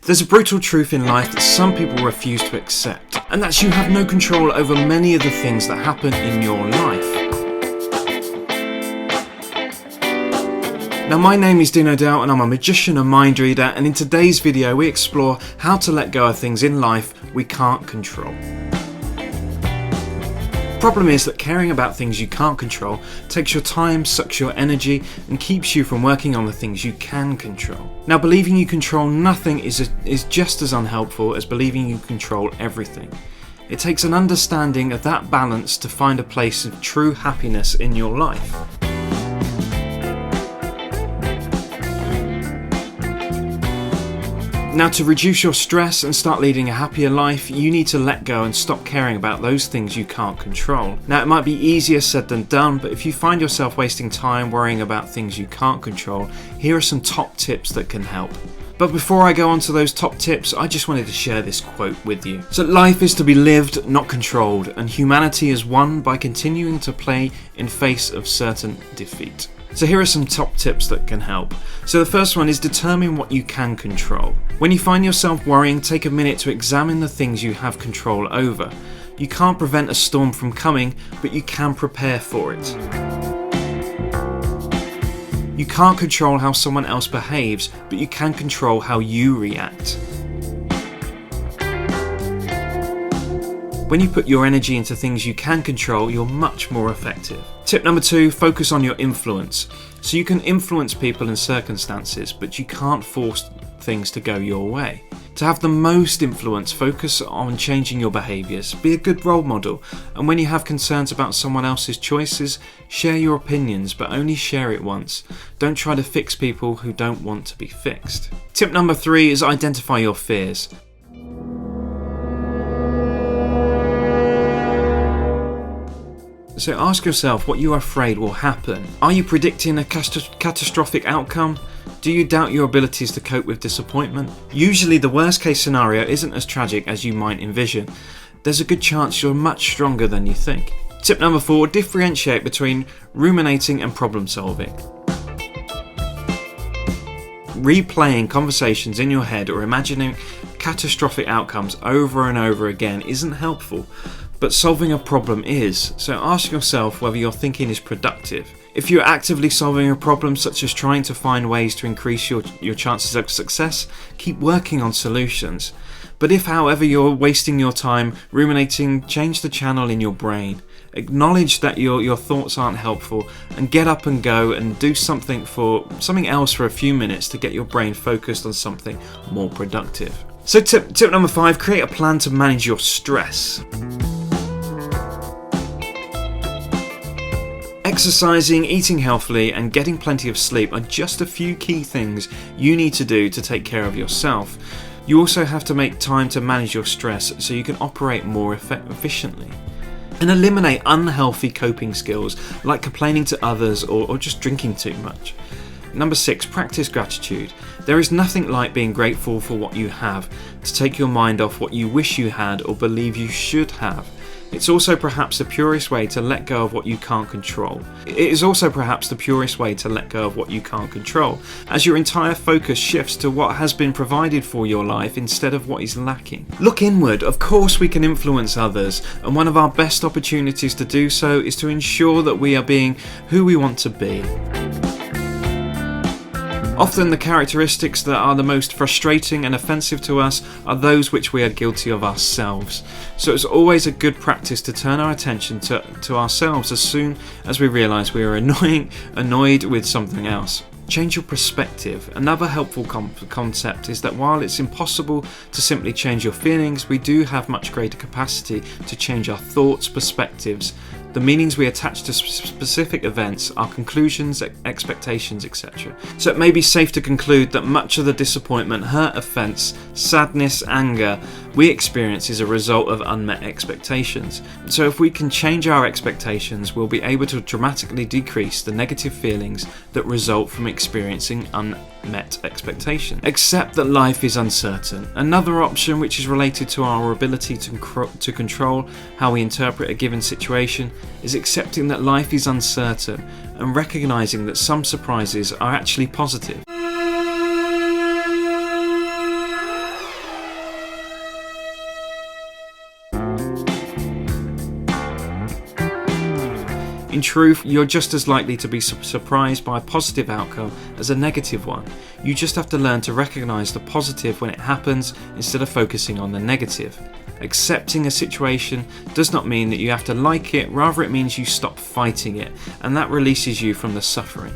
There's a brutal truth in life that some people refuse to accept, and that's you have no control over many of the things that happen in your life. Now, my name is Dino Dale and I'm a magician and mind reader, and in today's video we explore how to let go of things in life we can't control. The problem is that caring about things you can't control takes your time, sucks your energy, and keeps you from working on the things you can control. Now, believing you control nothing is just as unhelpful as believing you control everything. It takes an understanding of that balance to find a place of true happiness in your life. Now, to reduce your stress and start leading a happier life, you need to let go and stop caring about those things you can't control. Now, it might be easier said than done, but if you find yourself wasting time worrying about things you can't control, here are some top tips that can help. But before I go on to those top tips, I just wanted to share this quote with you. So, life is to be lived, not controlled, and humanity is won by continuing to play in face of certain defeat. So here are some top tips that can help. So the first one is determine what you can control. When you find yourself worrying, take a minute to examine the things you have control over. You can't prevent a storm from coming, but you can prepare for it. You can't control how someone else behaves, but you can control how you react. When you put your energy into things you can control, you're much more effective. Tip number 2, focus on your influence. So you can influence people and circumstances, but you can't force things to go your way. To have the most influence, focus on changing your behaviours. Be a good role model, and when you have concerns about someone else's choices, share your opinions, but only share it once. Don't try to fix people who don't want to be fixed. Tip number 3 is identify your fears. So ask yourself what you are afraid will happen. Are you predicting a catastrophic outcome? Do you doubt your abilities to cope with disappointment? Usually the worst case scenario isn't as tragic as you might envision. There's a good chance you're much stronger than you think. Tip number 4, differentiate between ruminating and problem solving. Replaying conversations in your head or imagining catastrophic outcomes over and over again isn't helpful. But solving a problem is, so ask yourself whether your thinking is productive. If you're actively solving a problem, such as trying to find ways to increase your chances of success, keep working on solutions. But if, however, you're wasting your time ruminating, change the channel in your brain. Acknowledge that your thoughts aren't helpful and get up and go and do something else for a few minutes to get your brain focused on something more productive. So tip number 5, create a plan to manage your stress. Exercising, eating healthily, and getting plenty of sleep are just a few key things you need to do to take care of yourself. You also have to make time to manage your stress so you can operate more efficiently. And eliminate unhealthy coping skills like complaining to others or just drinking too much. Number 6, practice gratitude. There is nothing like being grateful for what you have, to take your mind off what you wish you had or believe you should have. It's also perhaps the purest way to let go of what you can't control. As your entire focus shifts to what has been provided for your life instead of what is lacking. Look inward. Of course we can influence others, and one of our best opportunities to do so is to ensure that we are being who we want to be. Often the characteristics that are the most frustrating and offensive to us are those which we are guilty of ourselves. So it's always a good practice to turn our attention to ourselves as soon as we realise we are annoyed with something else. Change your perspective. Another helpful concept is that while it's impossible to simply change your feelings, we do have much greater capacity to change our thoughts, perspectives, the meanings we attach to specific events, our conclusions, expectations, etc. So it may be safe to conclude that much of the disappointment, hurt, offence, sadness, anger we experience is a result of unmet expectations. So if we can change our expectations, we'll be able to dramatically decrease the negative feelings that result from experiencing unmet expectations. Accept that life is uncertain. Another option, which is related to our ability to control how we interpret a given situation, is accepting that life is uncertain and recognizing that some surprises are actually positive. In truth, you're just as likely to be surprised by a positive outcome as a negative one. You just have to learn to recognise the positive when it happens instead of focusing on the negative. Accepting a situation does not mean that you have to like it, rather it means you stop fighting it, and that releases you from the suffering.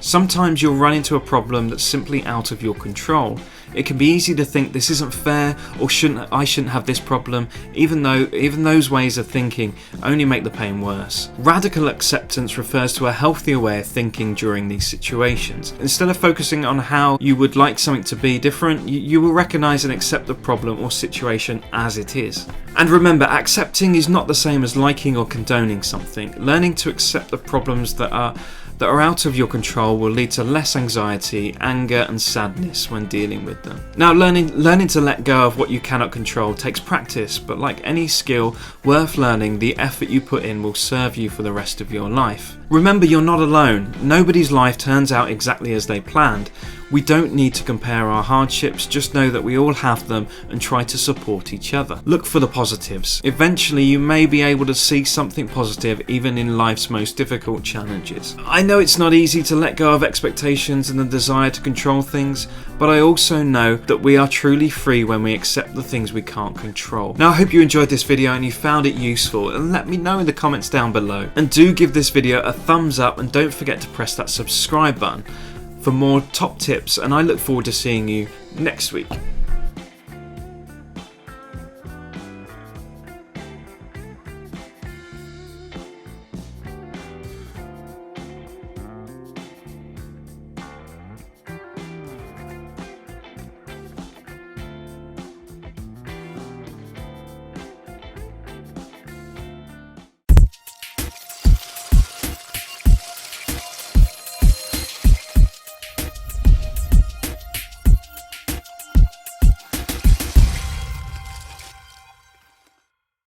Sometimes you'll run into a problem that's simply out of your control. It can be easy to think this isn't fair, or I shouldn't have this problem, even those ways of thinking only make the pain worse. Radical acceptance refers to a healthier way of thinking during these situations. Instead of focusing on how you would like something to be different, you will recognise and accept the problem or situation as it is. And remember, accepting is not the same as liking or condoning something. Learning to accept the problems that are out of your control will lead to less anxiety, anger and sadness when dealing with them. Now, learning to let go of what you cannot control takes practice, but like any skill worth learning, the effort you put in will serve you for the rest of your life. Remember, you're not alone. Nobody's life turns out exactly as they planned. We don't need to compare our hardships, just know that we all have them and try to support each other. Look for the positives. Eventually you may be able to see something positive even in life's most difficult challenges. I know it's not easy to let go of expectations and the desire to control things, but I also know that we are truly free when we accept the things we can't control. Now, I hope you enjoyed this video and you found it useful, and let me know in the comments down below. And do give this video a thumbs up, and don't forget to press that subscribe button for more top tips, and I look forward to seeing you next week.